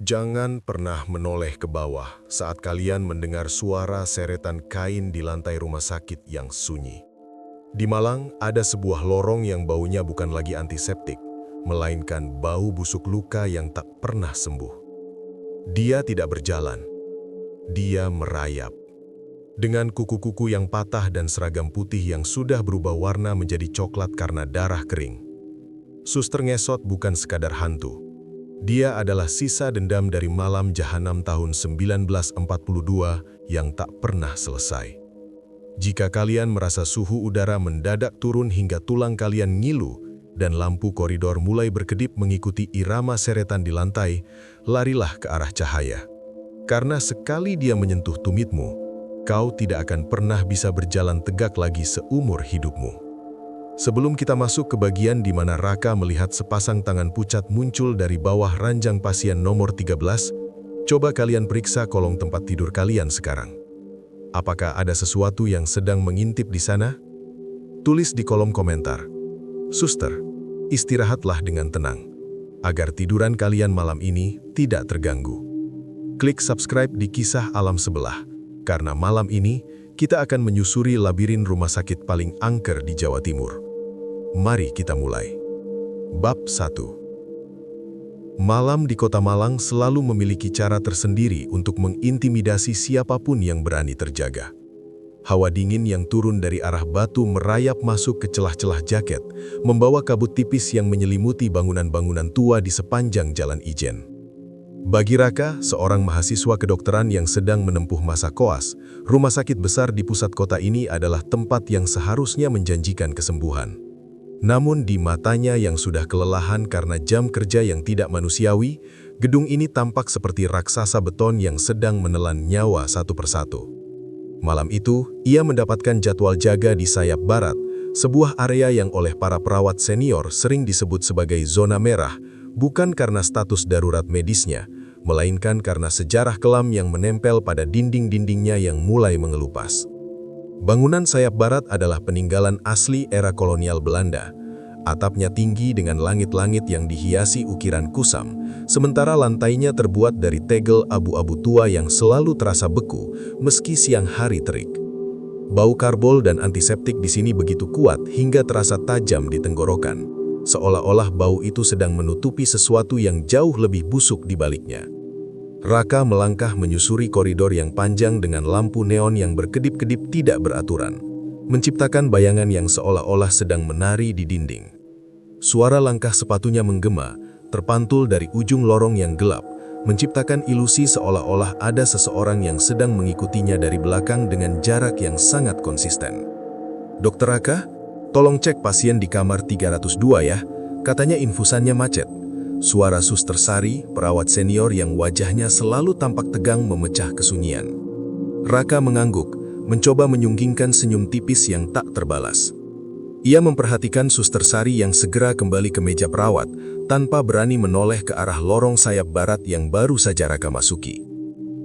Jangan pernah menoleh ke bawah saat kalian mendengar suara seretan kain di lantai rumah sakit yang sunyi. Di Malang, ada sebuah lorong yang baunya bukan lagi antiseptik, melainkan bau busuk luka yang tak pernah sembuh. Dia tidak berjalan, dia merayap. Dengan kuku-kuku yang patah dan seragam putih yang sudah berubah warna menjadi coklat karena darah kering. Suster ngesot bukan sekadar hantu. Dia adalah sisa dendam dari malam jahanam tahun 1942 yang tak pernah selesai. Jika kalian merasa suhu udara mendadak turun hingga tulang kalian ngilu dan lampu koridor mulai berkedip mengikuti irama seretan di lantai, larilah ke arah cahaya. Karena sekali dia menyentuh tumitmu, kau tidak akan pernah bisa berjalan tegak lagi seumur hidupmu. Sebelum kita masuk ke bagian di mana Raka melihat sepasang tangan pucat muncul dari bawah ranjang pasien nomor 13, coba kalian periksa kolong tempat tidur kalian sekarang. Apakah ada sesuatu yang sedang mengintip di sana? Tulis di kolom komentar. Suster, istirahatlah dengan tenang, agar tiduran kalian malam ini tidak terganggu. Klik subscribe di Kisah Alam Sebelah, karena malam ini kita akan menyusuri labirin rumah sakit paling angker di Jawa Timur. Mari kita mulai. Bab 1. Malam di Kota Malang selalu memiliki cara tersendiri untuk mengintimidasi siapapun yang berani terjaga. Hawa dingin yang turun dari arah batu merayap masuk ke celah-celah jaket, membawa kabut tipis yang menyelimuti bangunan-bangunan tua di sepanjang Jalan Ijen. Bagi Raka, seorang mahasiswa kedokteran yang sedang menempuh masa koas, rumah sakit besar di pusat kota ini adalah tempat yang seharusnya menjanjikan kesembuhan. Namun di matanya yang sudah kelelahan karena jam kerja yang tidak manusiawi, gedung ini tampak seperti raksasa beton yang sedang menelan nyawa satu persatu. Malam itu, ia mendapatkan jadwal jaga di sayap barat, sebuah area yang oleh para perawat senior sering disebut sebagai zona merah, bukan karena status darurat medisnya, melainkan karena sejarah kelam yang menempel pada dinding-dindingnya yang mulai mengelupas. Bangunan sayap barat adalah peninggalan asli era kolonial Belanda. Atapnya tinggi dengan langit-langit yang dihiasi ukiran kusam, sementara lantainya terbuat dari tegel abu-abu tua yang selalu terasa beku meski siang hari terik. Bau karbol dan antiseptik di sini begitu kuat hingga terasa tajam di tenggorokan, seolah-olah bau itu sedang menutupi sesuatu yang jauh lebih busuk di baliknya. Raka melangkah menyusuri koridor yang panjang dengan lampu neon yang berkedip-kedip tidak beraturan, menciptakan bayangan yang seolah-olah sedang menari di dinding. Suara langkah sepatunya menggema, terpantul dari ujung lorong yang gelap, menciptakan ilusi seolah-olah ada seseorang yang sedang mengikutinya dari belakang dengan jarak yang sangat konsisten. "Dokter Raka, tolong cek pasien di kamar 302 ya, katanya infusannya macet." Suara Suster Sari, perawat senior yang wajahnya selalu tampak tegang memecah kesunyian. Raka mengangguk, mencoba menyunggingkan senyum tipis yang tak terbalas. Ia memperhatikan Suster Sari yang segera kembali ke meja perawat, tanpa berani menoleh ke arah lorong sayap barat yang baru saja Raka masuki.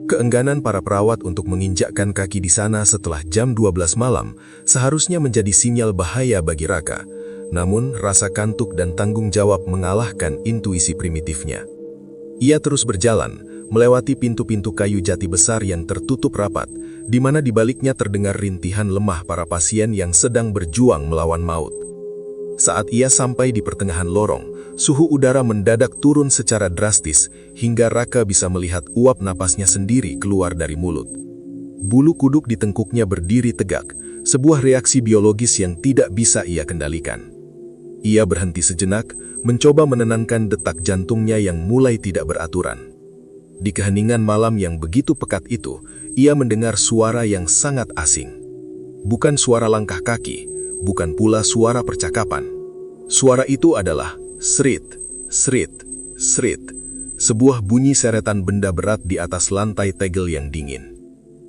Keengganan para perawat untuk menginjakkan kaki di sana setelah jam 12 malam seharusnya menjadi sinyal bahaya bagi Raka. Namun, rasa kantuk dan tanggung jawab mengalahkan intuisi primitifnya. Ia terus berjalan, melewati pintu-pintu kayu jati besar yang tertutup rapat, di mana di baliknya terdengar rintihan lemah para pasien yang sedang berjuang melawan maut. Saat ia sampai di pertengahan lorong, suhu udara mendadak turun secara drastis, hingga Raka bisa melihat uap napasnya sendiri keluar dari mulut. Bulu kuduk di tengkuknya berdiri tegak, sebuah reaksi biologis yang tidak bisa ia kendalikan. Ia berhenti sejenak, mencoba menenangkan detak jantungnya yang mulai tidak beraturan. Di keheningan malam yang begitu pekat itu, ia mendengar suara yang sangat asing. Bukan suara langkah kaki, bukan pula suara percakapan. Suara itu adalah srit, srit, srit, sebuah bunyi seretan benda berat di atas lantai tegel yang dingin.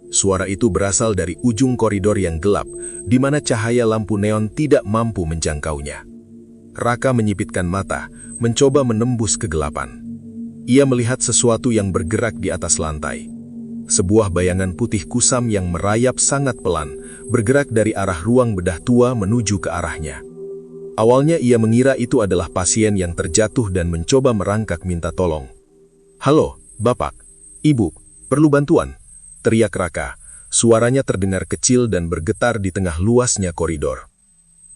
Suara itu berasal dari ujung koridor yang gelap, di mana cahaya lampu neon tidak mampu menjangkaunya. Raka menyipitkan mata, mencoba menembus kegelapan. Ia melihat sesuatu yang bergerak di atas lantai. Sebuah bayangan putih kusam yang merayap sangat pelan, bergerak dari arah ruang bedah tua menuju ke arahnya. Awalnya ia mengira itu adalah pasien yang terjatuh dan mencoba merangkak minta tolong. "Halo, "Bapak, Ibu, perlu bantuan," teriak Raka. Suaranya terdengar kecil dan bergetar di tengah luasnya koridor.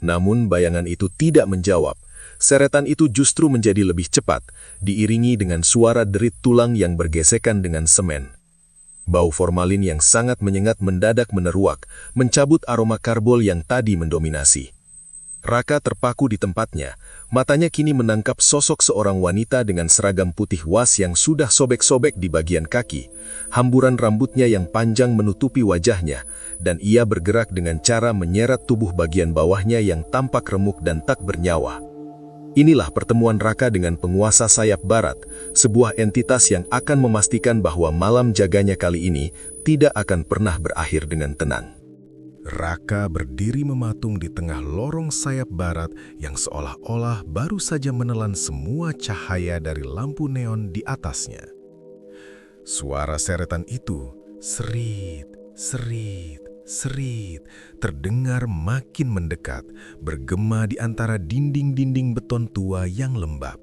Namun bayangan itu tidak menjawab. Seretan itu justru menjadi lebih cepat, diiringi dengan suara derit tulang yang bergesekan dengan semen. Bau formalin yang sangat menyengat mendadak meneruak, mencabut aroma karbol yang tadi mendominasi. Raka terpaku di tempatnya, matanya kini menangkap sosok seorang wanita dengan seragam putih was yang sudah sobek-sobek di bagian kaki. Hamburan rambutnya yang panjang menutupi wajahnya, dan ia bergerak dengan cara menyeret tubuh bagian bawahnya yang tampak remuk dan tak bernyawa. Inilah pertemuan Raka dengan penguasa sayap barat, sebuah entitas yang akan memastikan bahwa malam jaganya kali ini tidak akan pernah berakhir dengan tenang. Raka berdiri mematung di tengah lorong sayap barat yang seolah-olah baru saja menelan semua cahaya dari lampu neon di atasnya. Suara seretan itu, serit, serit, serit, terdengar makin mendekat, bergema di antara dinding-dinding beton tua yang lembab.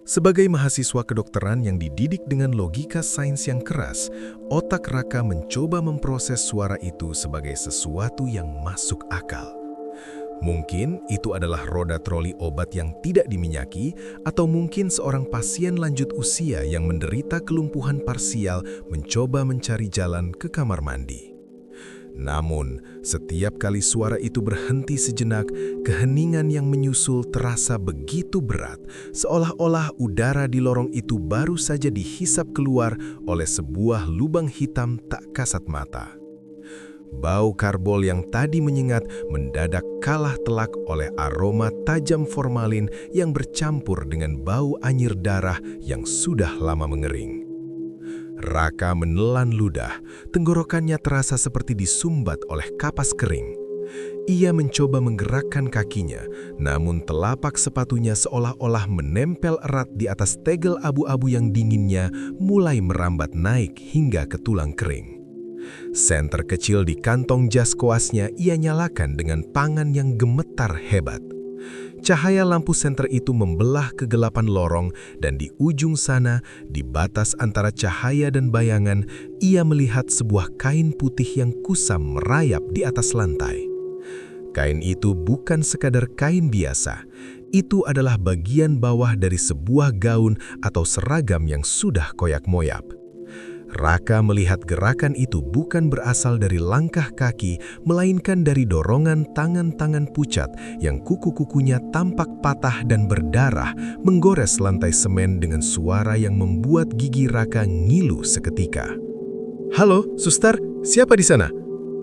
Sebagai mahasiswa kedokteran yang dididik dengan logika sains yang keras, otak Raka mencoba memproses suara itu sebagai sesuatu yang masuk akal. Mungkin itu adalah roda troli obat yang tidak diminyaki, atau mungkin seorang pasien lanjut usia yang menderita kelumpuhan parsial mencoba mencari jalan ke kamar mandi. Namun, setiap kali suara itu berhenti sejenak, keheningan yang menyusul terasa begitu berat, seolah-olah udara di lorong itu baru saja dihisap keluar oleh sebuah lubang hitam tak kasat mata. Bau karbol yang tadi menyengat mendadak kalah telak oleh aroma tajam formalin yang bercampur dengan bau anyir darah yang sudah lama mengering. Raka menelan ludah, tenggorokannya terasa seperti disumbat oleh kapas kering. Ia mencoba menggerakkan kakinya, namun telapak sepatunya seolah-olah menempel erat di atas tegel abu-abu yang dinginnya mulai merambat naik hingga ke tulang kering. Senter kecil di kantong jas koasnya ia nyalakan dengan pangan yang gemetar hebat. Cahaya lampu senter itu membelah kegelapan lorong, dan di ujung sana, di batas antara cahaya dan bayangan, ia melihat sebuah kain putih yang kusam merayap di atas lantai. Kain itu bukan sekadar kain biasa, itu adalah bagian bawah dari sebuah gaun atau seragam yang sudah koyak-moyak. Raka melihat gerakan itu bukan berasal dari langkah kaki, melainkan dari dorongan tangan-tangan pucat yang kuku-kukunya tampak patah dan berdarah, menggores lantai semen dengan suara yang membuat gigi Raka ngilu seketika. "Halo, suster, siapa di sana?"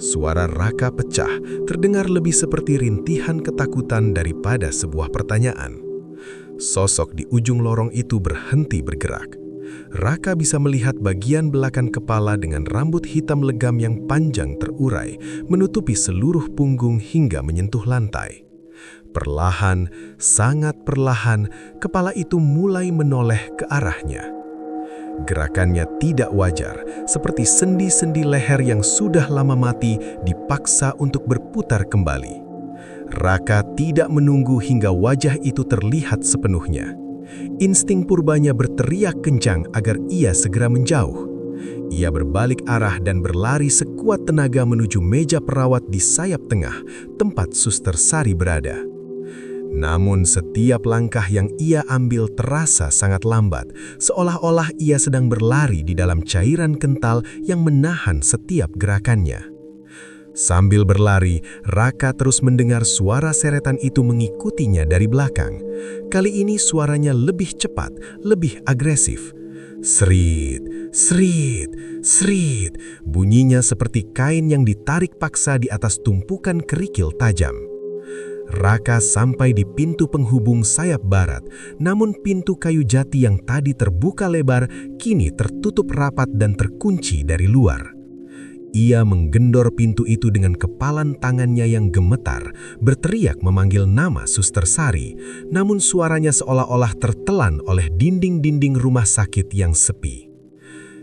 Suara Raka pecah, terdengar lebih seperti rintihan ketakutan daripada sebuah pertanyaan. Sosok di ujung lorong itu berhenti bergerak. Raka bisa melihat bagian belakang kepala dengan rambut hitam legam yang panjang terurai, menutupi seluruh punggung hingga menyentuh lantai. Perlahan, sangat perlahan, kepala itu mulai menoleh ke arahnya. Gerakannya tidak wajar, seperti sendi-sendi leher yang sudah lama mati dipaksa untuk berputar kembali. Raka tidak menunggu hingga wajah itu terlihat sepenuhnya. Insting purbanya berteriak kencang agar ia segera menjauh. Ia berbalik arah dan berlari sekuat tenaga menuju meja perawat di sayap tengah, tempat Suster Sari berada. Namun setiap langkah yang ia ambil terasa sangat lambat, seolah-olah ia sedang berlari di dalam cairan kental yang menahan setiap gerakannya. Sambil berlari, Raka terus mendengar suara seretan itu mengikutinya dari belakang. Kali ini suaranya lebih cepat, lebih agresif. Serit, serit, serit, bunyinya seperti kain yang ditarik paksa di atas tumpukan kerikil tajam. Raka sampai di pintu penghubung sayap barat, namun pintu kayu jati yang tadi terbuka lebar kini tertutup rapat dan terkunci dari luar. Ia menggendor pintu itu dengan kepalan tangannya yang gemetar, berteriak memanggil nama Suster Sari, namun suaranya seolah-olah tertelan oleh dinding-dinding rumah sakit yang sepi.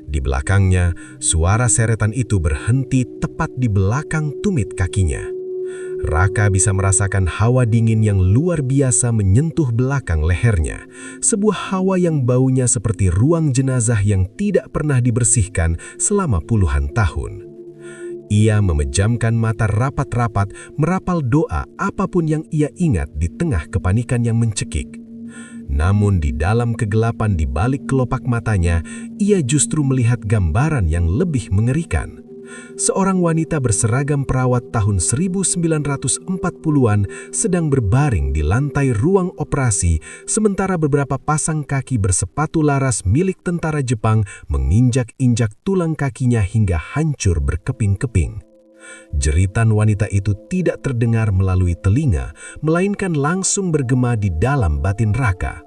Di belakangnya, suara seretan itu berhenti tepat di belakang tumit kakinya. Raka bisa merasakan hawa dingin yang luar biasa menyentuh belakang lehernya. Sebuah hawa yang baunya seperti ruang jenazah yang tidak pernah dibersihkan selama puluhan tahun. Ia memejamkan mata rapat-rapat, merapal doa apapun yang ia ingat di tengah kepanikan yang mencekik. Namun di dalam kegelapan di balik kelopak matanya, ia justru melihat gambaran yang lebih mengerikan. Seorang wanita berseragam perawat tahun 1940-an sedang berbaring di lantai ruang operasi, sementara beberapa pasang kaki bersepatu laras milik tentara Jepang menginjak-injak tulang kakinya hingga hancur berkeping-keping. Jeritan wanita itu tidak terdengar melalui telinga, melainkan langsung bergema di dalam batin Raka.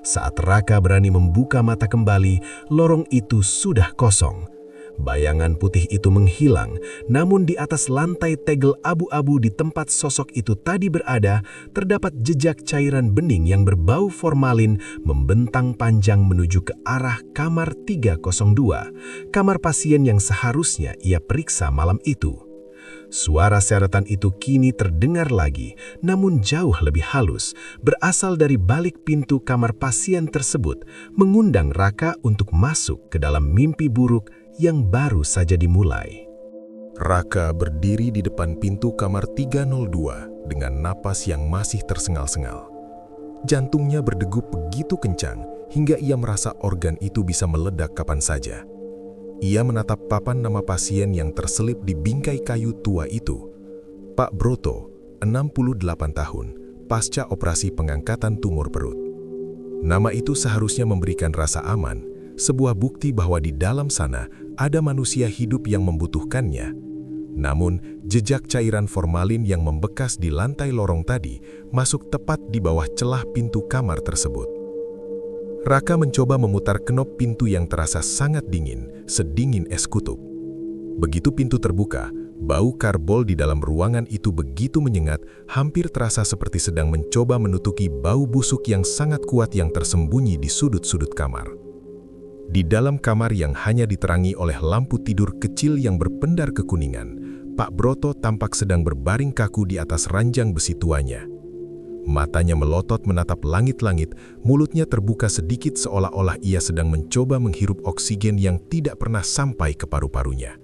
Saat Raka berani membuka mata kembali, lorong itu sudah kosong. Bayangan putih itu menghilang, namun di atas lantai tegel abu-abu di tempat sosok itu tadi berada, terdapat jejak cairan bening yang berbau formalin membentang panjang menuju ke arah kamar 302, kamar pasien yang seharusnya ia periksa malam itu. Suara seretan itu kini terdengar lagi, namun jauh lebih halus, berasal dari balik pintu kamar pasien tersebut, mengundang Raka untuk masuk ke dalam mimpi buruk yang baru saja dimulai. Raka berdiri di depan pintu kamar 302 dengan napas yang masih tersengal-sengal. Jantungnya berdegup begitu kencang hingga ia merasa organ itu bisa meledak kapan saja. Ia menatap papan nama pasien yang terselip di bingkai kayu tua itu. Pak Broto, 68 tahun, pasca operasi pengangkatan tumor perut. Nama itu seharusnya memberikan rasa aman, sebuah bukti bahwa di dalam sana ada manusia hidup yang membutuhkannya. Namun, jejak cairan formalin yang membekas di lantai lorong tadi masuk tepat di bawah celah pintu kamar tersebut. Raka mencoba memutar kenop pintu yang terasa sangat dingin, sedingin es kutub. Begitu pintu terbuka, bau karbol di dalam ruangan itu begitu menyengat, hampir terasa seperti sedang mencoba menutupi bau busuk yang sangat kuat yang tersembunyi di sudut-sudut kamar. Di dalam kamar yang hanya diterangi oleh lampu tidur kecil yang berpendar kekuningan, Pak Broto tampak sedang berbaring kaku di atas ranjang besi tuanya. Matanya melotot menatap langit-langit, mulutnya terbuka sedikit seolah-olah ia sedang mencoba menghirup oksigen yang tidak pernah sampai ke paru-parunya.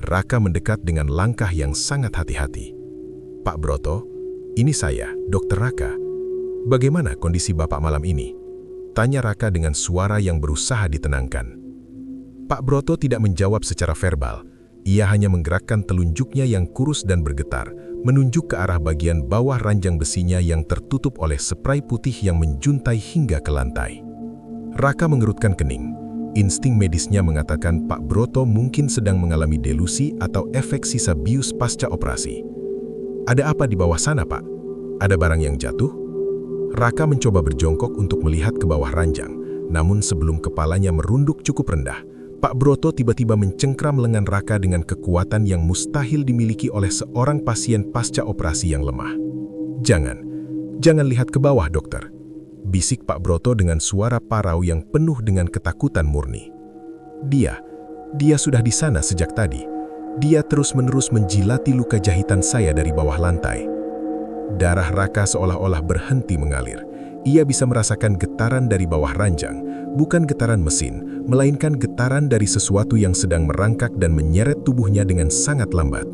Raka mendekat dengan langkah yang sangat hati-hati. "Pak Broto, ini saya, Dr. Raka. Bagaimana kondisi Bapak malam ini?" tanya Raka dengan suara yang berusaha ditenangkan. Pak Broto tidak menjawab secara verbal. Ia hanya menggerakkan telunjuknya yang kurus dan bergetar, menunjuk ke arah bagian bawah ranjang besinya yang tertutup oleh spray putih yang menjuntai hingga ke lantai. Raka mengerutkan kening. Insting medisnya mengatakan Pak Broto mungkin sedang mengalami delusi atau efek sisa bius pasca operasi. "Ada apa di bawah sana, Pak? Ada barang yang jatuh?" Raka mencoba berjongkok untuk melihat ke bawah ranjang, namun sebelum kepalanya merunduk cukup rendah, Pak Broto tiba-tiba mencengkram lengan Raka dengan kekuatan yang mustahil dimiliki oleh seorang pasien pasca operasi yang lemah. Jangan lihat ke bawah, dokter," bisik Pak Broto dengan suara parau yang penuh dengan ketakutan murni. Dia sudah di sana sejak tadi. Dia terus-menerus menjilati luka jahitan saya dari bawah lantai." Darah Raka seolah-olah berhenti mengalir. Ia bisa merasakan getaran dari bawah ranjang, bukan getaran mesin, melainkan getaran dari sesuatu yang sedang merangkak dan menyeret tubuhnya dengan sangat lambat.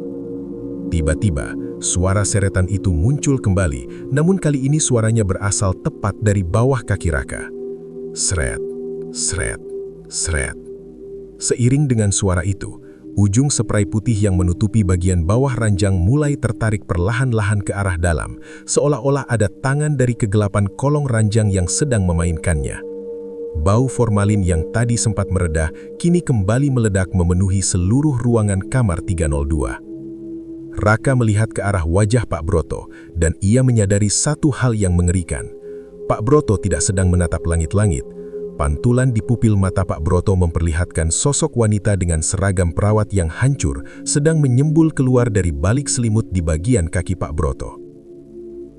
Tiba-tiba, suara seretan itu muncul kembali, namun kali ini suaranya berasal tepat dari bawah kaki Raka. Sret, sret, sret. Seiring dengan suara itu, ujung spray putih yang menutupi bagian bawah ranjang mulai tertarik perlahan-lahan ke arah dalam, seolah-olah ada tangan dari kegelapan kolong ranjang yang sedang memainkannya. Bau formalin yang tadi sempat meredah, kini kembali meledak memenuhi seluruh ruangan kamar 302. Raka melihat ke arah wajah Pak Broto, dan ia menyadari satu hal yang mengerikan. Pak Broto tidak sedang menatap langit-langit. Pantulan di pupil mata Pak Broto memperlihatkan sosok wanita dengan seragam perawat yang hancur sedang menyembul keluar dari balik selimut di bagian kaki Pak Broto.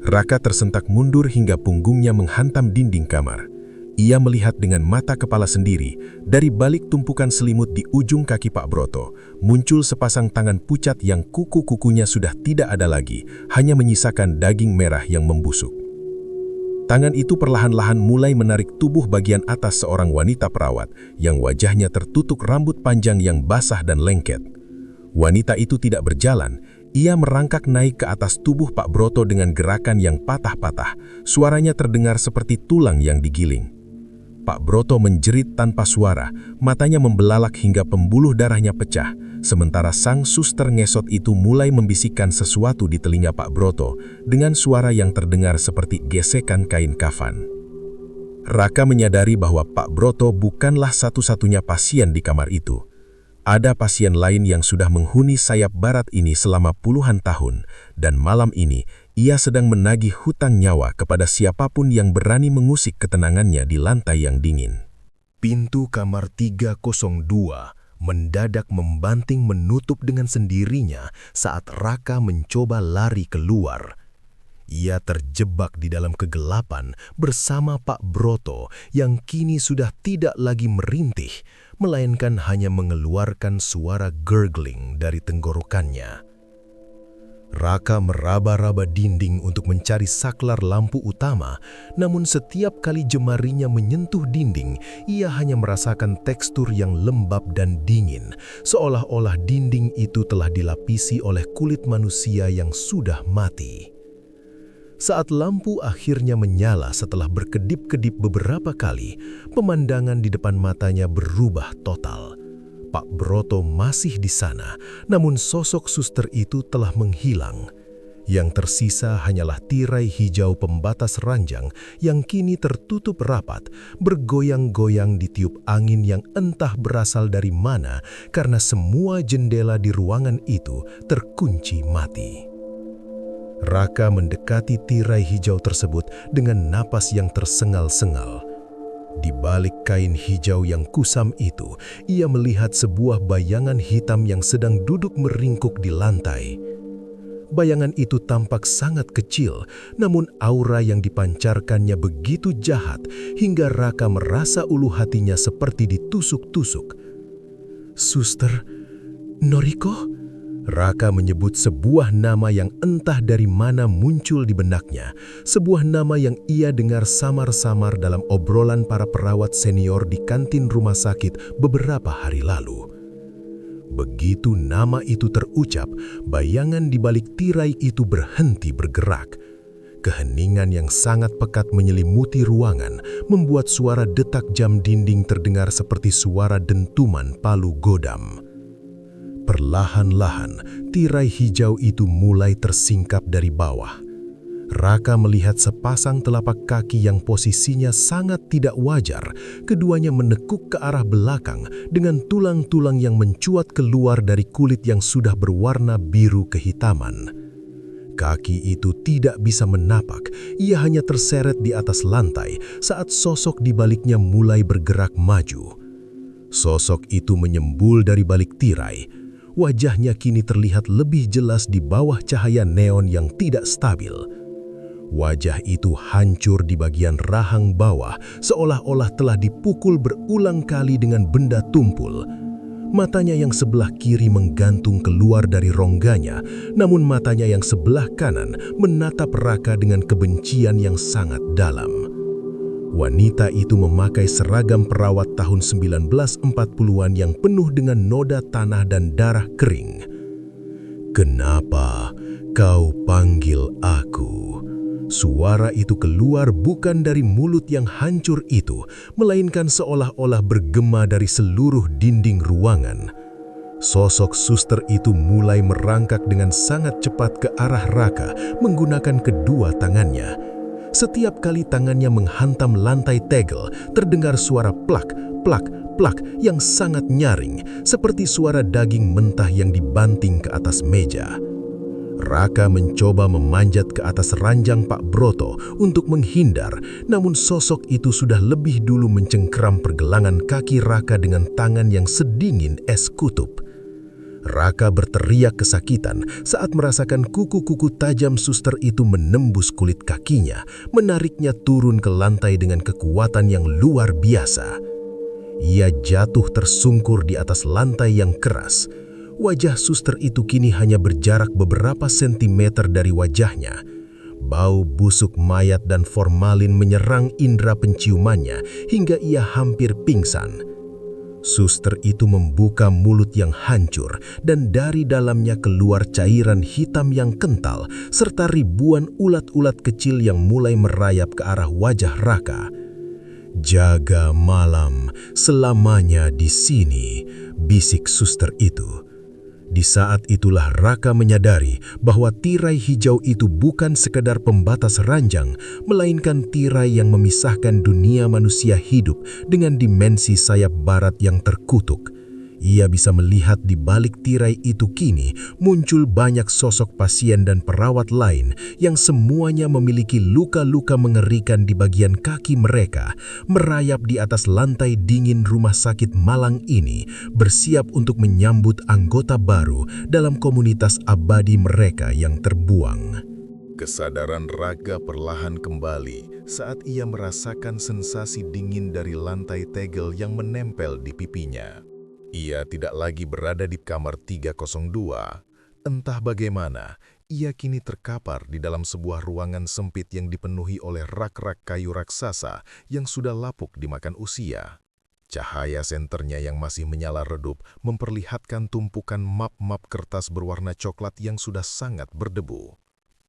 Raka tersentak mundur hingga punggungnya menghantam dinding kamar. Ia melihat dengan mata kepala sendiri, dari balik tumpukan selimut di ujung kaki Pak Broto, muncul sepasang tangan pucat yang kuku-kukunya sudah tidak ada lagi, hanya menyisakan daging merah yang membusuk. Tangan itu perlahan-lahan mulai menarik tubuh bagian atas seorang wanita perawat yang wajahnya tertutup rambut panjang yang basah dan lengket. Wanita itu tidak berjalan, ia merangkak naik ke atas tubuh Pak Broto dengan gerakan yang patah-patah, suaranya terdengar seperti tulang yang digiling. Pak Broto menjerit tanpa suara, matanya membelalak hingga pembuluh darahnya pecah, sementara sang suster ngesot itu mulai membisikkan sesuatu di telinga Pak Broto dengan suara yang terdengar seperti gesekan kain kafan. Raka menyadari bahwa Pak Broto bukanlah satu-satunya pasien di kamar itu. Ada pasien lain yang sudah menghuni sayap barat ini selama puluhan tahun, dan malam ini ia sedang menagih hutang nyawa kepada siapapun yang berani mengusik ketenangannya di lantai yang dingin. Pintu kamar 302 mendadak membanting menutup dengan sendirinya saat Raka mencoba lari keluar. Ia terjebak di dalam kegelapan bersama Pak Broto yang kini sudah tidak lagi merintih, melainkan hanya mengeluarkan suara gurgling dari tenggorokannya. Raka meraba-raba dinding untuk mencari saklar lampu utama, namun setiap kali jemarinya menyentuh dinding, ia hanya merasakan tekstur yang lembab dan dingin, seolah-olah dinding itu telah dilapisi oleh kulit manusia yang sudah mati. Saat lampu akhirnya menyala setelah berkedip-kedip beberapa kali, pemandangan di depan matanya berubah total. Pak Broto masih di sana, namun sosok suster itu telah menghilang. Yang tersisa hanyalah tirai hijau pembatas ranjang yang kini tertutup rapat, bergoyang-goyang ditiup angin yang entah berasal dari mana karena semua jendela di ruangan itu terkunci mati. Raka mendekati tirai hijau tersebut dengan napas yang tersengal-sengal. Di balik kain hijau yang kusam itu, ia melihat sebuah bayangan hitam yang sedang duduk meringkuk di lantai. Bayangan itu tampak sangat kecil, namun aura yang dipancarkannya begitu jahat hingga Raka merasa ulu hatinya seperti ditusuk-tusuk. "Suster Noriko?" Raka menyebut sebuah nama yang entah dari mana muncul di benaknya, sebuah nama yang ia dengar samar-samar dalam obrolan para perawat senior di kantin rumah sakit beberapa hari lalu. Begitu nama itu terucap, bayangan di balik tirai itu berhenti bergerak. Keheningan yang sangat pekat menyelimuti ruangan, membuat suara detak jam dinding terdengar seperti suara dentuman palu godam. Perlahan-lahan, tirai hijau itu mulai tersingkap dari bawah. Raka melihat sepasang telapak kaki yang posisinya sangat tidak wajar. Keduanya menekuk ke arah belakang dengan tulang-tulang yang mencuat keluar dari kulit yang sudah berwarna biru kehitaman. Kaki itu tidak bisa menapak, ia hanya terseret di atas lantai saat sosok di baliknya mulai bergerak maju. Sosok itu menyembul dari balik tirai. Wajahnya kini terlihat lebih jelas di bawah cahaya neon yang tidak stabil. Wajah itu hancur di bagian rahang bawah, seolah-olah telah dipukul berulang kali dengan benda tumpul. Matanya yang sebelah kiri menggantung keluar dari rongganya, namun matanya yang sebelah kanan menatap Raka dengan kebencian yang sangat dalam. Wanita itu memakai seragam perawat tahun 1940-an yang penuh dengan noda tanah dan darah kering. "Kenapa kau panggil aku?" Suara itu keluar bukan dari mulut yang hancur itu, melainkan seolah-olah bergema dari seluruh dinding ruangan. Sosok suster itu mulai merangkak dengan sangat cepat ke arah Raka menggunakan kedua tangannya. Setiap kali tangannya menghantam lantai tegel, terdengar suara plak, plak, plak yang sangat nyaring, seperti suara daging mentah yang dibanting ke atas meja. Raka mencoba memanjat ke atas ranjang Pak Broto untuk menghindar, namun sosok itu sudah lebih dulu mencengkeram pergelangan kaki Raka dengan tangan yang sedingin es kutub. Raka berteriak kesakitan saat merasakan kuku-kuku tajam suster itu menembus kulit kakinya, menariknya turun ke lantai dengan kekuatan yang luar biasa. Ia jatuh tersungkur di atas lantai yang keras. Wajah suster itu kini hanya berjarak beberapa sentimeter dari wajahnya. Bau busuk mayat dan formalin menyerang indera penciumannya hingga ia hampir pingsan. Suster itu membuka mulut yang hancur dan dari dalamnya keluar cairan hitam yang kental serta ribuan ulat-ulat kecil yang mulai merayap ke arah wajah Raka. "Jaga malam selamanya di sini," bisik suster itu. Di saat itulah Raka menyadari bahwa tirai hijau itu bukan sekedar pembatas ranjang, melainkan tirai yang memisahkan dunia manusia hidup dengan dimensi sayap barat yang terkutuk. Ia bisa melihat di balik tirai itu kini muncul banyak sosok pasien dan perawat lain yang semuanya memiliki luka-luka mengerikan di bagian kaki mereka, merayap di atas lantai dingin rumah sakit Malang ini, bersiap untuk menyambut anggota baru dalam komunitas abadi mereka yang terbuang. Kesadaran Raka perlahan kembali saat ia merasakan sensasi dingin dari lantai tegel yang menempel di pipinya. Ia tidak lagi berada di kamar 302. Entah bagaimana, ia kini terkapar di dalam sebuah ruangan sempit yang dipenuhi oleh rak-rak kayu raksasa yang sudah lapuk dimakan usia. Cahaya senternya yang masih menyala redup memperlihatkan tumpukan map-map kertas berwarna coklat yang sudah sangat berdebu.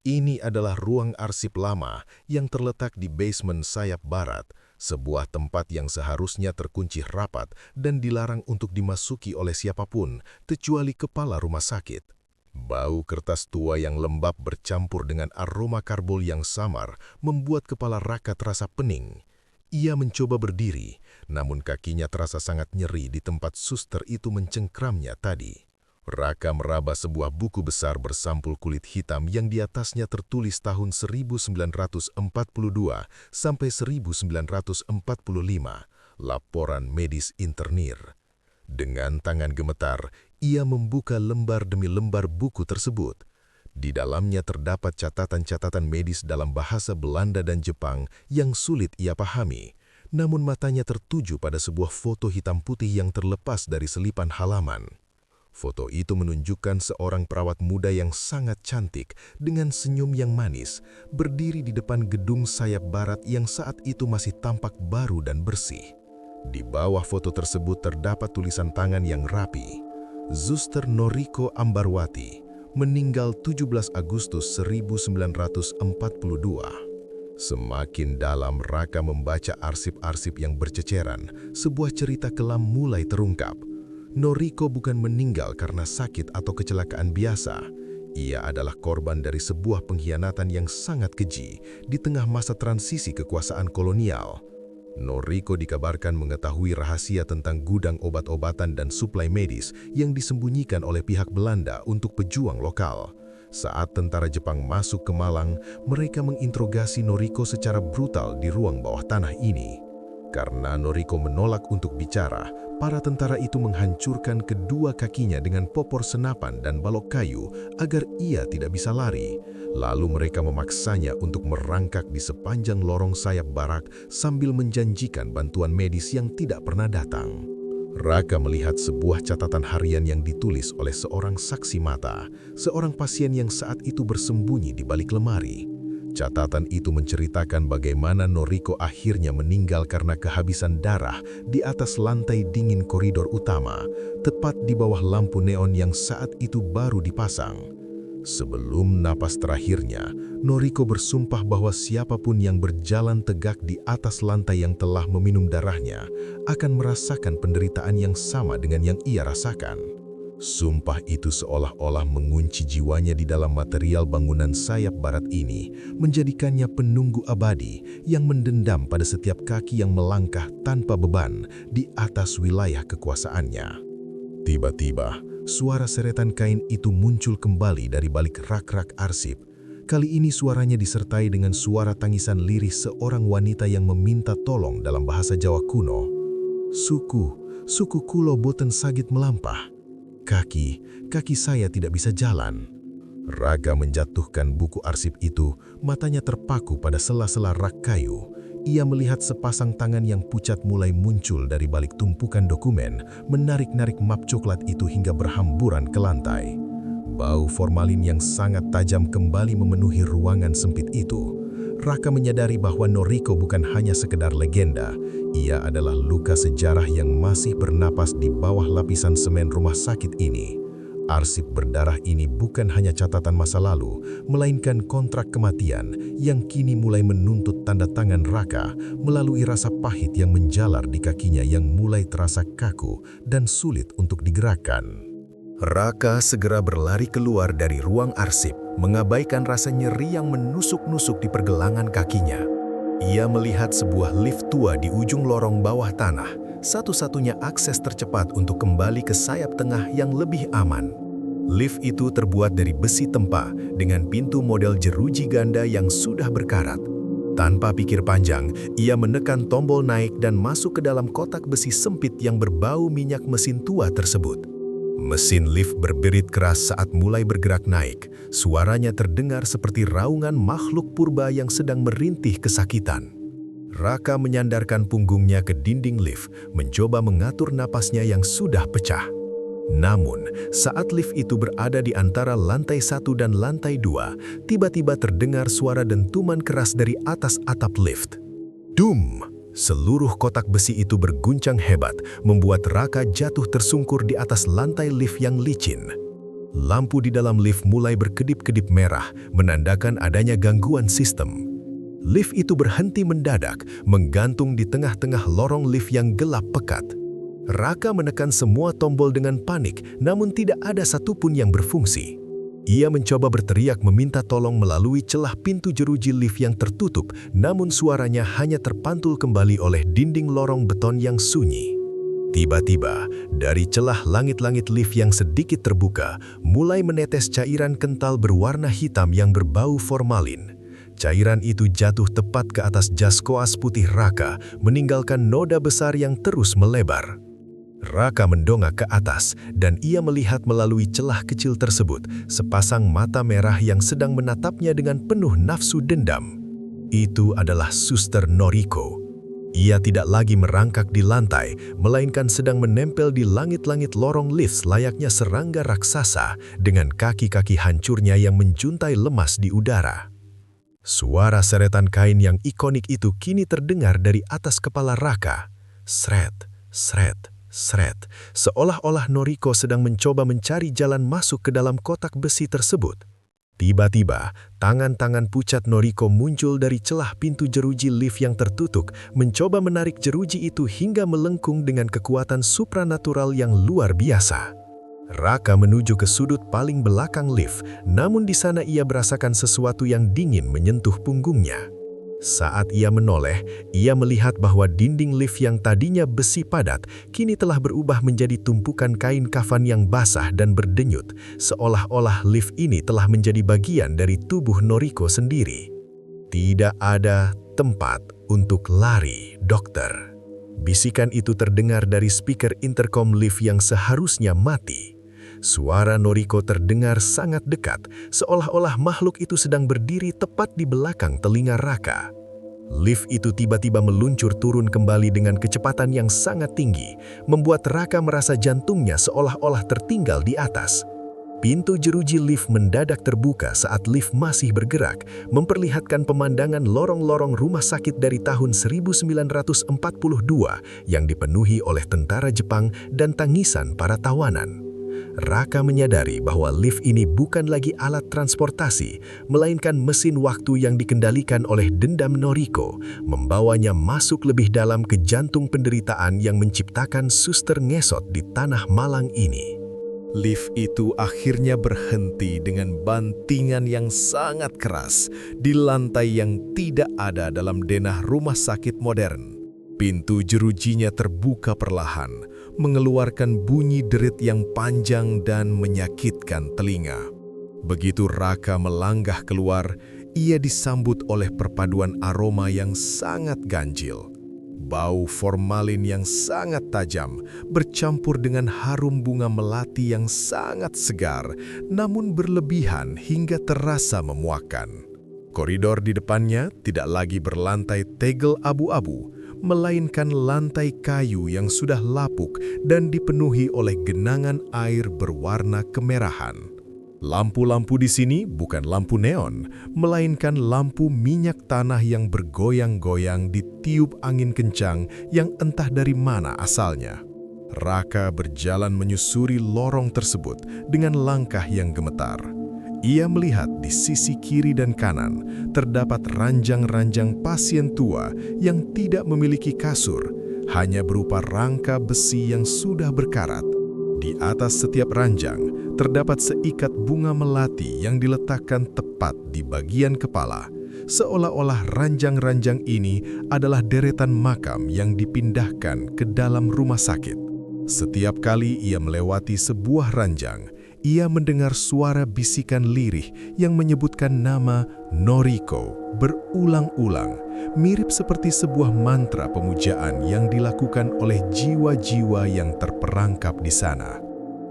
Ini adalah ruang arsip lama yang terletak di basement sayap barat, sebuah tempat yang seharusnya terkunci rapat dan dilarang untuk dimasuki oleh siapapun, kecuali kepala rumah sakit. Bau kertas tua yang lembab bercampur dengan aroma karbol yang samar membuat kepala Raka terasa pening. Ia mencoba berdiri, namun kakinya terasa sangat nyeri di tempat suster itu mencengkramnya tadi. Raka meraba sebuah buku besar bersampul kulit hitam yang di atasnya tertulis tahun 1942 sampai 1945, laporan medis internir. Dengan tangan gemetar, ia membuka lembar demi lembar buku tersebut. Di dalamnya terdapat catatan-catatan medis dalam bahasa Belanda dan Jepang yang sulit ia pahami. Namun matanya tertuju pada sebuah foto hitam putih yang terlepas dari selipan halaman. Foto itu menunjukkan seorang perawat muda yang sangat cantik dengan senyum yang manis, berdiri di depan gedung sayap barat yang saat itu masih tampak baru dan bersih. Di bawah foto tersebut terdapat tulisan tangan yang rapi. Zuster Noriko Ambarwati, meninggal 17 Agustus 1942. Semakin dalam Raka membaca arsip-arsip yang berceceran, sebuah cerita kelam mulai terungkap. Noriko bukan meninggal karena sakit atau kecelakaan biasa. Ia adalah korban dari sebuah pengkhianatan yang sangat keji di tengah masa transisi kekuasaan kolonial. Noriko dikabarkan mengetahui rahasia tentang gudang obat-obatan dan suplai medis yang disembunyikan oleh pihak Belanda untuk pejuang lokal. Saat tentara Jepang masuk ke Malang, mereka menginterogasi Noriko secara brutal di ruang bawah tanah ini. Karena Noriko menolak untuk bicara, para tentara itu menghancurkan kedua kakinya dengan popor senapan dan balok kayu agar ia tidak bisa lari. Lalu mereka memaksanya untuk merangkak di sepanjang lorong sayap barak sambil menjanjikan bantuan medis yang tidak pernah datang. Raka melihat sebuah catatan harian yang ditulis oleh seorang saksi mata, seorang pasien yang saat itu bersembunyi di balik lemari. Catatan itu menceritakan bagaimana Noriko akhirnya meninggal karena kehabisan darah di atas lantai dingin koridor utama, tepat di bawah lampu neon yang saat itu baru dipasang. Sebelum napas terakhirnya, Noriko bersumpah bahwa siapapun yang berjalan tegak di atas lantai yang telah meminum darahnya akan merasakan penderitaan yang sama dengan yang ia rasakan. Sumpah itu seolah-olah mengunci jiwanya di dalam material bangunan sayap barat ini, menjadikannya penunggu abadi yang mendendam pada setiap kaki yang melangkah tanpa beban di atas wilayah kekuasaannya. Tiba-tiba, suara seretan kain itu muncul kembali dari balik rak-rak arsip. Kali ini suaranya disertai dengan suara tangisan lirih seorang wanita yang meminta tolong dalam bahasa Jawa kuno. Suku kulo boten saged melampah. Kaki saya tidak bisa jalan." Raka menjatuhkan buku arsip itu, matanya terpaku pada sela-sela rak kayu. Ia melihat sepasang tangan yang pucat mulai muncul dari balik tumpukan dokumen, menarik-narik map coklat itu hingga berhamburan ke lantai. Bau formalin yang sangat tajam kembali memenuhi ruangan sempit itu. Raka menyadari bahwa Noriko bukan hanya sekedar legenda, ia adalah luka sejarah yang masih bernapas di bawah lapisan semen rumah sakit ini. Arsip berdarah ini bukan hanya catatan masa lalu, melainkan kontrak kematian yang kini mulai menuntut tanda tangan Raka melalui rasa pahit yang menjalar di kakinya yang mulai terasa kaku dan sulit untuk digerakkan. Raka segera berlari keluar dari ruang arsip, mengabaikan rasa nyeri yang menusuk-nusuk di pergelangan kakinya. Ia melihat sebuah lift tua di ujung lorong bawah tanah, satu-satunya akses tercepat untuk kembali ke sayap tengah yang lebih aman. Lift itu terbuat dari besi tempa dengan pintu model jeruji ganda yang sudah berkarat. Tanpa pikir panjang, ia menekan tombol naik dan masuk ke dalam kotak besi sempit yang berbau minyak mesin tua tersebut. Mesin lift berberit keras saat mulai bergerak naik. Suaranya terdengar seperti raungan makhluk purba yang sedang merintih kesakitan. Raka menyandarkan punggungnya ke dinding lift, mencoba mengatur napasnya yang sudah pecah. Namun, saat lift itu berada di antara lantai 1 dan lantai 2, tiba-tiba terdengar suara dentuman keras dari atas atap lift. Dum! Seluruh kotak besi itu berguncang hebat, membuat Raka jatuh tersungkur di atas lantai lift yang licin. Lampu di dalam lift mulai berkedip-kedip merah, menandakan adanya gangguan sistem. Lift itu berhenti mendadak, menggantung di tengah-tengah lorong lift yang gelap pekat. Raka menekan semua tombol dengan panik, namun tidak ada satupun yang berfungsi. Ia mencoba berteriak meminta tolong melalui celah pintu jeruji lift yang tertutup, namun suaranya hanya terpantul kembali oleh dinding lorong beton yang sunyi. Tiba-tiba, dari celah langit-langit lift yang sedikit terbuka, mulai menetes cairan kental berwarna hitam yang berbau formalin. Cairan itu jatuh tepat ke atas jas koas putih Raka, meninggalkan noda besar yang terus melebar. Raka mendongak ke atas, dan ia melihat melalui celah kecil tersebut sepasang mata merah yang sedang menatapnya dengan penuh nafsu dendam. Itu adalah Suster Noriko. Ia tidak lagi merangkak di lantai, melainkan sedang menempel di langit-langit lorong lift layaknya serangga raksasa dengan kaki-kaki hancurnya yang menjuntai lemas di udara. Suara seretan kain yang ikonik itu kini terdengar dari atas kepala Raka. Sret, sret, sret, seolah-olah Noriko sedang mencoba mencari jalan masuk ke dalam kotak besi tersebut. Tiba-tiba, tangan-tangan pucat Noriko muncul dari celah pintu jeruji lift yang tertutup, mencoba menarik jeruji itu hingga melengkung dengan kekuatan supranatural yang luar biasa. Raka menuju ke sudut paling belakang lift, namun di sana ia merasakan sesuatu yang dingin menyentuh punggungnya. Saat ia menoleh, ia melihat bahwa dinding lift yang tadinya besi padat kini telah berubah menjadi tumpukan kain kafan yang basah dan berdenyut, seolah-olah lift ini telah menjadi bagian dari tubuh Noriko sendiri. Tidak ada tempat untuk lari, dokter. Bisikan itu terdengar dari speaker intercom lift yang seharusnya mati. Suara Noriko terdengar sangat dekat, seolah-olah makhluk itu sedang berdiri tepat di belakang telinga Raka. Lift itu tiba-tiba meluncur turun kembali dengan kecepatan yang sangat tinggi, membuat Raka merasa jantungnya seolah-olah tertinggal di atas. Pintu jeruji lift mendadak terbuka saat lift masih bergerak, memperlihatkan pemandangan lorong-lorong rumah sakit dari tahun 1942 yang dipenuhi oleh tentara Jepang dan tangisan para tawanan. Raka menyadari bahwa lift ini bukan lagi alat transportasi, melainkan mesin waktu yang dikendalikan oleh dendam Noriko, membawanya masuk lebih dalam ke jantung penderitaan yang menciptakan suster ngesot di tanah Malang ini. Lift itu akhirnya berhenti dengan bantingan yang sangat keras di lantai yang tidak ada dalam denah rumah sakit modern. Pintu jerujinya terbuka perlahan, mengeluarkan bunyi derit yang panjang dan menyakitkan telinga. Begitu Raka melangkah keluar, ia disambut oleh perpaduan aroma yang sangat ganjil. Bau formalin yang sangat tajam bercampur dengan harum bunga melati yang sangat segar, namun berlebihan hingga terasa memuakkan. Koridor di depannya tidak lagi berlantai tegel abu-abu, melainkan lantai kayu yang sudah lapuk dan dipenuhi oleh genangan air berwarna kemerahan. Lampu-lampu di sini bukan lampu neon, melainkan lampu minyak tanah yang bergoyang-goyang ditiup angin kencang yang entah dari mana asalnya. Raka berjalan menyusuri lorong tersebut dengan langkah yang gemetar. Ia melihat di sisi kiri dan kanan terdapat ranjang-ranjang pasien tua yang tidak memiliki kasur, hanya berupa rangka besi yang sudah berkarat. Di atas setiap ranjang terdapat seikat bunga melati yang diletakkan tepat di bagian kepala, seolah-olah ranjang-ranjang ini adalah deretan makam yang dipindahkan ke dalam rumah sakit. Setiap kali ia melewati sebuah ranjang, ia mendengar suara bisikan lirih yang menyebutkan nama Noriko berulang-ulang, mirip seperti sebuah mantra pemujaan yang dilakukan oleh jiwa-jiwa yang terperangkap di sana.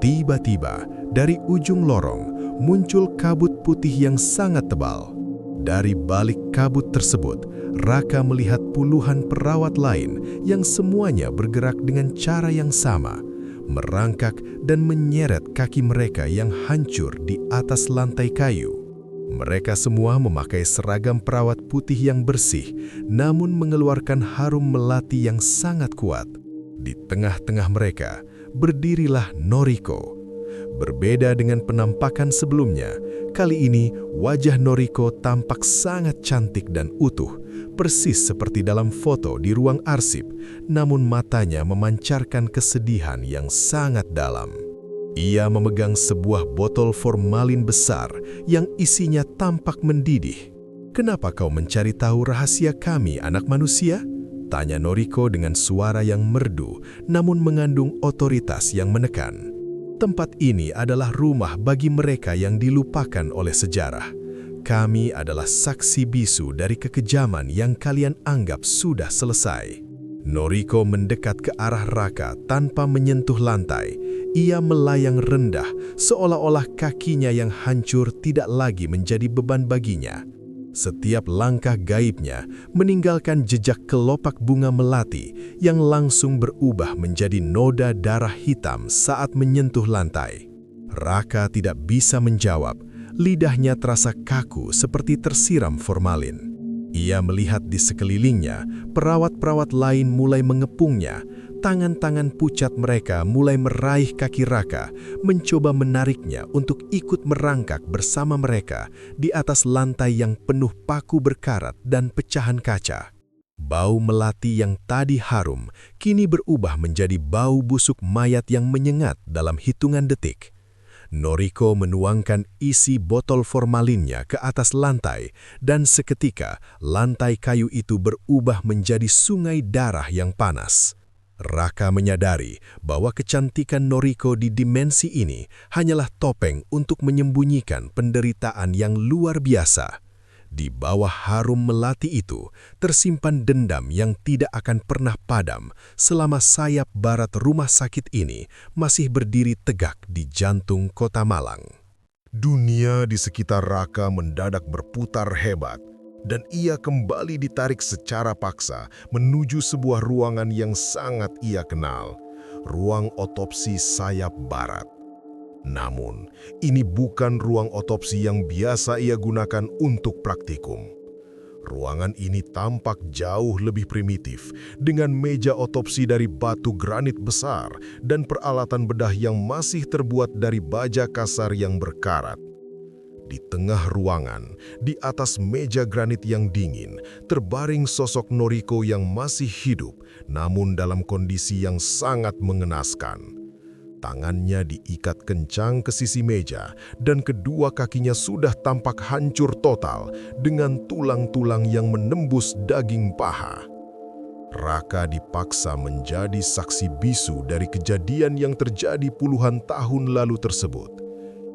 Tiba-tiba, dari ujung lorong, muncul kabut putih yang sangat tebal. Dari balik kabut tersebut, Raka melihat puluhan perawat lain yang semuanya bergerak dengan cara yang sama, merangkak dan menyeret kaki mereka yang hancur di atas lantai kayu. Mereka semua memakai seragam perawat putih yang bersih, namun mengeluarkan harum melati yang sangat kuat. Di tengah-tengah mereka, berdirilah Noriko. Berbeda dengan penampakan sebelumnya, kali ini wajah Noriko tampak sangat cantik dan utuh, persis seperti dalam foto di ruang arsip, namun matanya memancarkan kesedihan yang sangat dalam. Ia memegang sebuah botol formalin besar yang isinya tampak mendidih. "Kenapa kau mencari tahu rahasia kami, anak manusia?" tanya Noriko dengan suara yang merdu, namun mengandung otoritas yang menekan. "Tempat ini adalah rumah bagi mereka yang dilupakan oleh sejarah. Kami adalah saksi bisu dari kekejaman yang kalian anggap sudah selesai." Noriko mendekat ke arah Raka tanpa menyentuh lantai. Ia melayang rendah, seolah-olah kakinya yang hancur tidak lagi menjadi beban baginya. Setiap langkah gaibnya meninggalkan jejak kelopak bunga melati yang langsung berubah menjadi noda darah hitam saat menyentuh lantai. Raka tidak bisa menjawab, lidahnya terasa kaku seperti tersiram formalin. Ia melihat di sekelilingnya, perawat-perawat lain mulai mengepungnya, tangan-tangan pucat mereka mulai meraih kaki Raka, mencoba menariknya untuk ikut merangkak bersama mereka di atas lantai yang penuh paku berkarat dan pecahan kaca. Bau melati yang tadi harum, kini berubah menjadi bau busuk mayat yang menyengat dalam hitungan detik. Noriko menuangkan isi botol formalinnya ke atas lantai, dan seketika lantai kayu itu berubah menjadi sungai darah yang panas. Raka menyadari bahwa kecantikan Noriko di dimensi ini hanyalah topeng untuk menyembunyikan penderitaan yang luar biasa. Di bawah harum melati itu tersimpan dendam yang tidak akan pernah padam selama sayap barat rumah sakit ini masih berdiri tegak di jantung kota Malang. Dunia di sekitar Raka mendadak berputar hebat, dan ia kembali ditarik secara paksa menuju sebuah ruangan yang sangat ia kenal, ruang otopsi sayap barat. Namun, ini bukan ruang otopsi yang biasa ia gunakan untuk praktikum. Ruangan ini tampak jauh lebih primitif, dengan meja otopsi dari batu granit besar dan peralatan bedah yang masih terbuat dari baja kasar yang berkarat. Di tengah ruangan, di atas meja granit yang dingin, terbaring sosok Noriko yang masih hidup, namun dalam kondisi yang sangat mengenaskan. Tangannya diikat kencang ke sisi meja, dan kedua kakinya sudah tampak hancur total dengan tulang-tulang yang menembus daging paha. Raka dipaksa menjadi saksi bisu dari kejadian yang terjadi puluhan tahun lalu tersebut.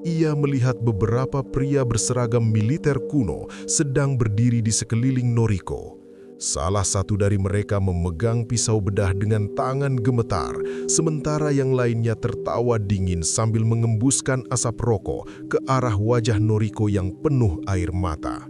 Ia melihat beberapa pria berseragam militer kuno sedang berdiri di sekeliling Noriko. Salah satu dari mereka memegang pisau bedah dengan tangan gemetar, sementara yang lainnya tertawa dingin sambil mengembuskan asap rokok ke arah wajah Noriko yang penuh air mata.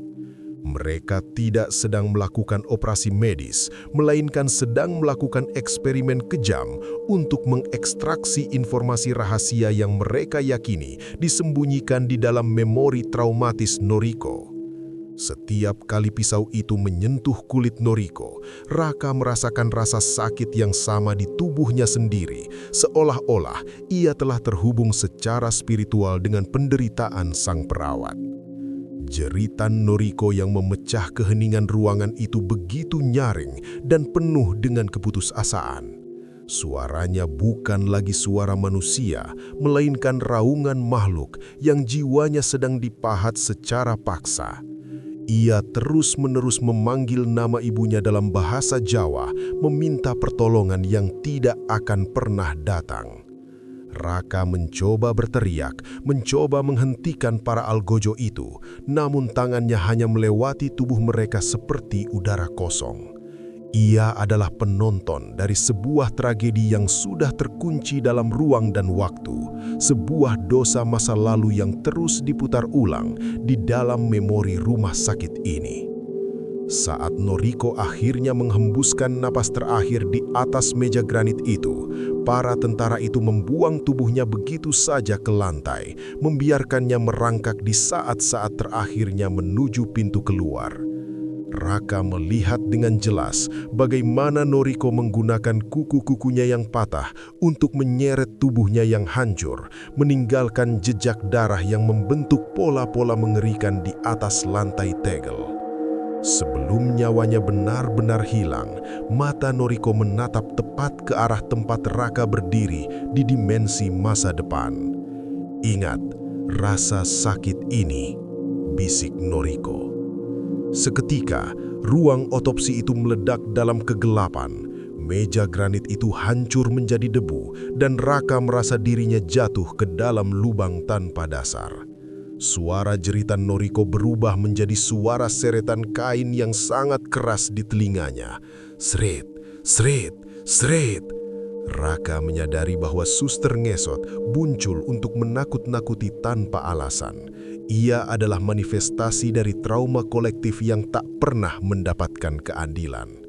Mereka tidak sedang melakukan operasi medis, melainkan sedang melakukan eksperimen kejam untuk mengekstraksi informasi rahasia yang mereka yakini disembunyikan di dalam memori traumatis Noriko. Setiap kali pisau itu menyentuh kulit Noriko, Raka merasakan rasa sakit yang sama di tubuhnya sendiri, seolah-olah ia telah terhubung secara spiritual dengan penderitaan sang perawat. Jeritan Noriko yang memecah keheningan ruangan itu begitu nyaring dan penuh dengan keputusasaan. Suaranya bukan lagi suara manusia, melainkan raungan makhluk yang jiwanya sedang dipahat secara paksa. Ia terus-menerus memanggil nama ibunya dalam bahasa Jawa, meminta pertolongan yang tidak akan pernah datang. Raka mencoba berteriak, mencoba menghentikan para algojo itu, namun tangannya hanya melewati tubuh mereka seperti udara kosong. Ia adalah penonton dari sebuah tragedi yang sudah terkunci dalam ruang dan waktu, sebuah dosa masa lalu yang terus diputar ulang di dalam memori rumah sakit ini. Saat Noriko akhirnya menghembuskan napas terakhir di atas meja granit itu, para tentara itu membuang tubuhnya begitu saja ke lantai, membiarkannya merangkak di saat-saat terakhirnya menuju pintu keluar. Raka melihat dengan jelas bagaimana Noriko menggunakan kuku-kukunya yang patah untuk menyeret tubuhnya yang hancur, meninggalkan jejak darah yang membentuk pola-pola mengerikan di atas lantai tegel. Sebelum nyawanya benar-benar hilang, mata Noriko menatap tepat ke arah tempat Raka berdiri di dimensi masa depan. "Ingat, rasa sakit ini," bisik Noriko. Seketika, ruang otopsi itu meledak dalam kegelapan. Meja granit itu hancur menjadi debu, dan Raka merasa dirinya jatuh ke dalam lubang tanpa dasar. Suara jeritan Noriko berubah menjadi suara seretan kain yang sangat keras di telinganya. Sret, sret, sret. Raka menyadari bahwa suster ngesot muncul untuk menakut-nakuti tanpa alasan. Ia adalah manifestasi dari trauma kolektif yang tak pernah mendapatkan keadilan.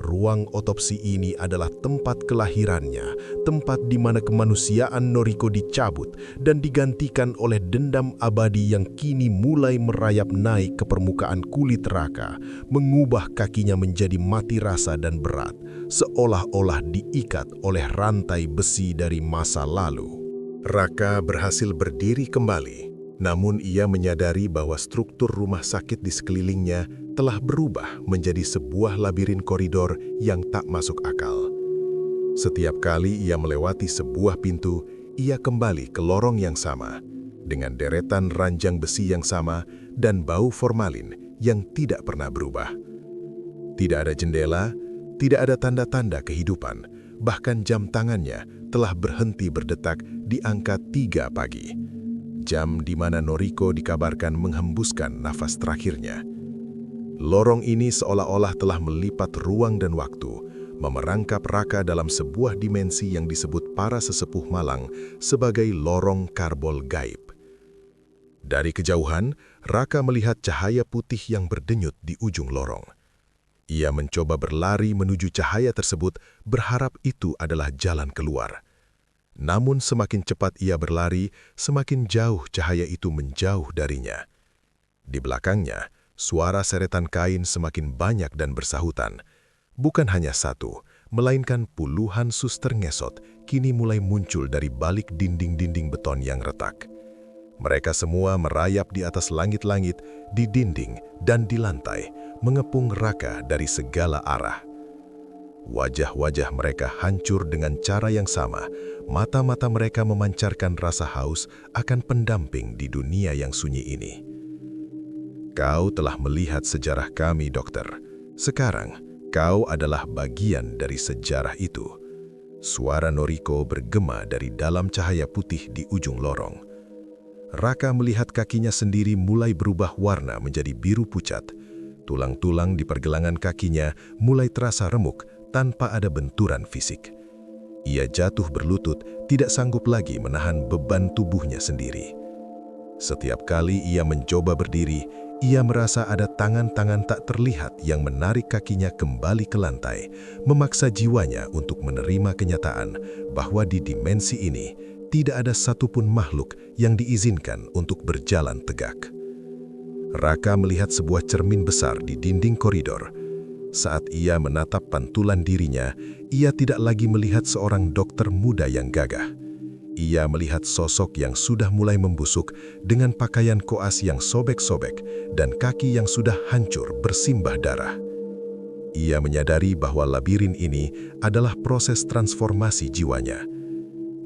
Ruang otopsi ini adalah tempat kelahirannya, tempat di mana kemanusiaan Noriko dicabut dan digantikan oleh dendam abadi yang kini mulai merayap naik ke permukaan kulit Raka, mengubah kakinya menjadi mati rasa dan berat, seolah-olah diikat oleh rantai besi dari masa lalu. Raka berhasil berdiri kembali, namun ia menyadari bahwa struktur rumah sakit di sekelilingnya telah berubah menjadi sebuah labirin koridor yang tak masuk akal. Setiap kali ia melewati sebuah pintu, ia kembali ke lorong yang sama, dengan deretan ranjang besi yang sama dan bau formalin yang tidak pernah berubah. Tidak ada jendela, tidak ada tanda-tanda kehidupan, bahkan jam tangannya telah berhenti berdetak di angka 3 pagi. Jam di mana Noriko dikabarkan menghembuskan nafas terakhirnya. Lorong ini seolah-olah telah melipat ruang dan waktu, memerangkap Raka dalam sebuah dimensi yang disebut para sesepuh Malang sebagai lorong karbol gaib. Dari kejauhan, Raka melihat cahaya putih yang berdenyut di ujung lorong. Ia mencoba berlari menuju cahaya tersebut, berharap itu adalah jalan keluar. Namun semakin cepat ia berlari, semakin jauh cahaya itu menjauh darinya. Di belakangnya, suara seretan kain semakin banyak dan bersahutan. Bukan hanya satu, melainkan puluhan suster ngesot kini mulai muncul dari balik dinding-dinding beton yang retak. Mereka semua merayap di atas langit-langit, di dinding, dan di lantai, mengepung Raka dari segala arah. Wajah-wajah mereka hancur dengan cara yang sama. Mata-mata mereka memancarkan rasa haus akan pendamping di dunia yang sunyi ini. "Kau telah melihat sejarah kami, dokter. Sekarang, kau adalah bagian dari sejarah itu." Suara Noriko bergema dari dalam cahaya putih di ujung lorong. Raka melihat kakinya sendiri mulai berubah warna menjadi biru pucat. Tulang-tulang di pergelangan kakinya mulai terasa remuk tanpa ada benturan fisik. Ia jatuh berlutut, tidak sanggup lagi menahan beban tubuhnya sendiri. Setiap kali ia mencoba berdiri, ia merasa ada tangan-tangan tak terlihat yang menarik kakinya kembali ke lantai, memaksa jiwanya untuk menerima kenyataan bahwa di dimensi ini tidak ada satupun makhluk yang diizinkan untuk berjalan tegak. Raka melihat sebuah cermin besar di dinding koridor. Saat ia menatap pantulan dirinya, ia tidak lagi melihat seorang dokter muda yang gagah. Ia melihat sosok yang sudah mulai membusuk dengan pakaian koas yang sobek-sobek dan kaki yang sudah hancur bersimbah darah. Ia menyadari bahwa labirin ini adalah proses transformasi jiwanya.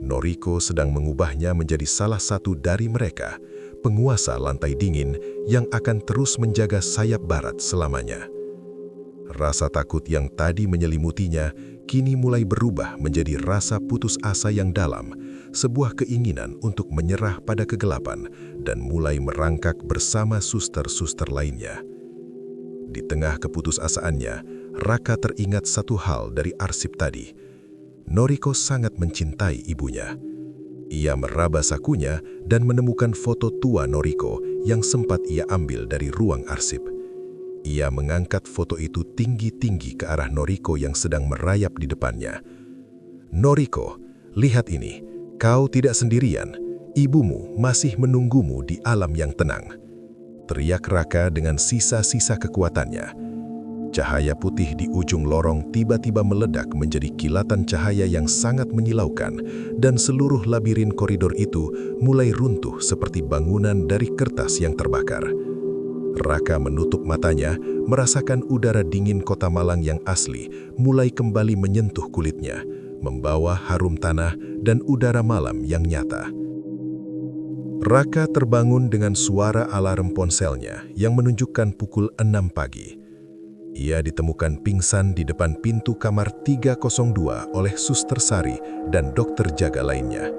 Noriko sedang mengubahnya menjadi salah satu dari mereka, penguasa lantai dingin yang akan terus menjaga sayap barat selamanya. Rasa takut yang tadi menyelimutinya kini mulai berubah menjadi rasa putus asa yang dalam, sebuah keinginan untuk menyerah pada kegelapan dan mulai merangkak bersama suster-suster lainnya. Di tengah keputusasaannya, Raka teringat satu hal dari arsip tadi. Noriko sangat mencintai ibunya. Ia meraba sakunya dan menemukan foto tua Noriko yang sempat ia ambil dari ruang arsip. Ia mengangkat foto itu tinggi-tinggi ke arah Noriko yang sedang merayap di depannya. "Noriko, lihat ini. Kau tidak sendirian. Ibumu masih menunggumu di alam yang tenang," teriak Raka dengan sisa-sisa kekuatannya. Cahaya putih di ujung lorong tiba-tiba meledak menjadi kilatan cahaya yang sangat menyilaukan, dan seluruh labirin koridor itu mulai runtuh seperti bangunan dari kertas yang terbakar. Raka menutup matanya, merasakan udara dingin kota Malang yang asli mulai kembali menyentuh kulitnya, membawa harum tanah dan udara malam yang nyata. Raka terbangun dengan suara alarm ponselnya yang menunjukkan pukul 6 pagi. Ia ditemukan pingsan di depan pintu kamar 302 oleh Suster Sari dan dokter jaga lainnya.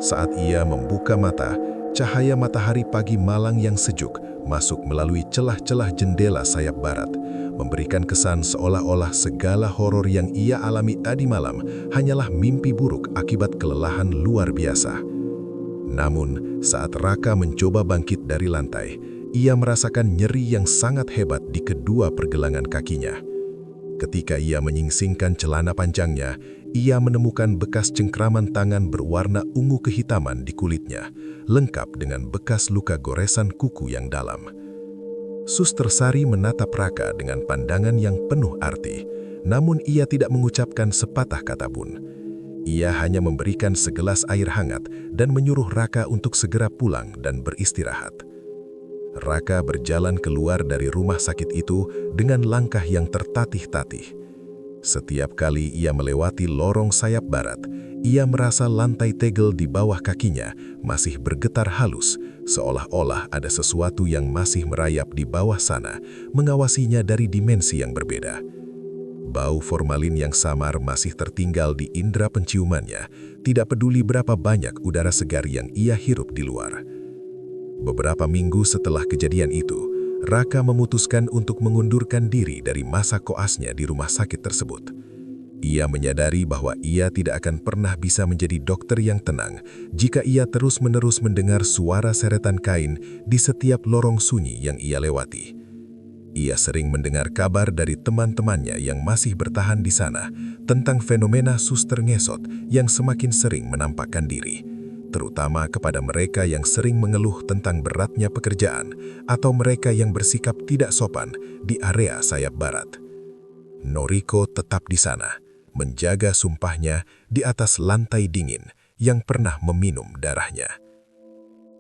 Saat ia membuka mata, cahaya matahari pagi Malang yang sejuk masuk melalui celah-celah jendela sayap barat, memberikan kesan seolah-olah segala horor yang ia alami tadi malam hanyalah mimpi buruk akibat kelelahan luar biasa. Namun, saat Raka mencoba bangkit dari lantai, ia merasakan nyeri yang sangat hebat di kedua pergelangan kakinya. Ketika ia menyingsingkan celana panjangnya, ia menemukan bekas cengkraman tangan berwarna ungu kehitaman di kulitnya, lengkap dengan bekas luka goresan kuku yang dalam. Suster Sari menatap Raka dengan pandangan yang penuh arti, namun ia tidak mengucapkan sepatah kata pun. Ia hanya memberikan segelas air hangat dan menyuruh Raka untuk segera pulang dan beristirahat. Raka berjalan keluar dari rumah sakit itu dengan langkah yang tertatih-tatih. Setiap kali ia melewati lorong sayap barat, ia merasa lantai tegel di bawah kakinya masih bergetar halus, seolah-olah ada sesuatu yang masih merayap di bawah sana, mengawasinya dari dimensi yang berbeda. Bau formalin yang samar masih tertinggal di indera penciumannya, tidak peduli berapa banyak udara segar yang ia hirup di luar. Beberapa minggu setelah kejadian itu, Raka memutuskan untuk mengundurkan diri dari masa koasnya di rumah sakit tersebut. Ia menyadari bahwa ia tidak akan pernah bisa menjadi dokter yang tenang jika ia terus-menerus mendengar suara seretan kain di setiap lorong sunyi yang ia lewati. Ia sering mendengar kabar dari teman-temannya yang masih bertahan di sana tentang fenomena suster ngesot yang semakin sering menampakkan diri, terutama kepada mereka yang sering mengeluh tentang beratnya pekerjaan atau mereka yang bersikap tidak sopan di area sayap barat. Noriko tetap di sana, menjaga sumpahnya di atas lantai dingin yang pernah meminum darahnya.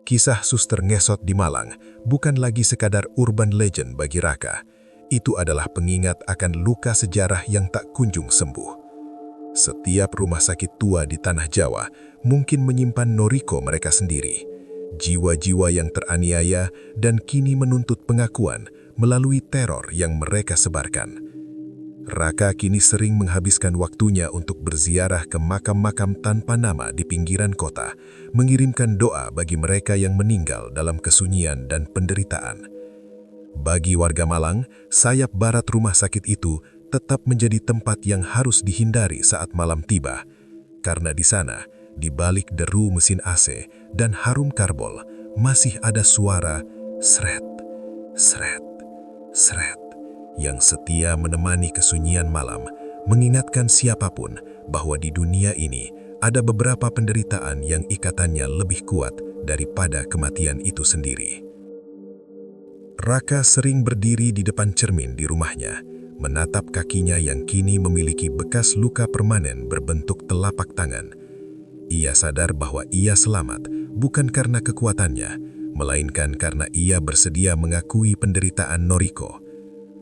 Kisah suster ngesot di Malang bukan lagi sekadar urban legend bagi Raka. Itu adalah pengingat akan luka sejarah yang tak kunjung sembuh. Setiap rumah sakit tua di tanah Jawa mungkin menyimpan Noriko mereka sendiri. Jiwa-jiwa yang teraniaya dan kini menuntut pengakuan melalui teror yang mereka sebarkan. Raka kini sering menghabiskan waktunya untuk berziarah ke makam-makam tanpa nama di pinggiran kota, mengirimkan doa bagi mereka yang meninggal dalam kesunyian dan penderitaan. Bagi warga Malang, sayap barat rumah sakit itu tetap menjadi tempat yang harus dihindari saat malam tiba. Karena di sana, di balik deru mesin AC dan harum karbol, masih ada suara sret, sret, sret yang setia menemani kesunyian malam, mengingatkan siapapun bahwa di dunia ini ada beberapa penderitaan yang ikatannya lebih kuat daripada kematian itu sendiri. Raka sering berdiri di depan cermin di rumahnya, menatap kakinya yang kini memiliki bekas luka permanen berbentuk telapak tangan. Ia sadar bahwa ia selamat bukan karena kekuatannya, melainkan karena ia bersedia mengakui penderitaan Noriko.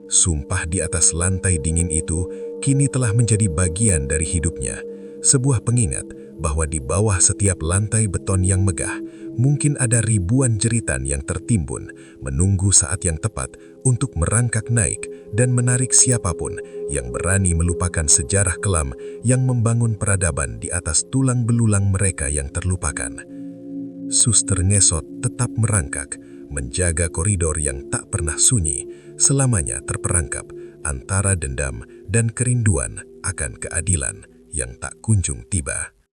Sumpah di atas lantai dingin itu kini telah menjadi bagian dari hidupnya, sebuah pengingat bahwa di bawah setiap lantai beton yang megah, mungkin ada ribuan jeritan yang tertimbun, menunggu saat yang tepat untuk merangkak naik dan menarik siapapun yang berani melupakan sejarah kelam yang membangun peradaban di atas tulang belulang mereka yang terlupakan. Suster Ngesot tetap merangkak, menjaga koridor yang tak pernah sunyi, selamanya terperangkap antara dendam dan kerinduan akan keadilan yang tak kunjung tiba.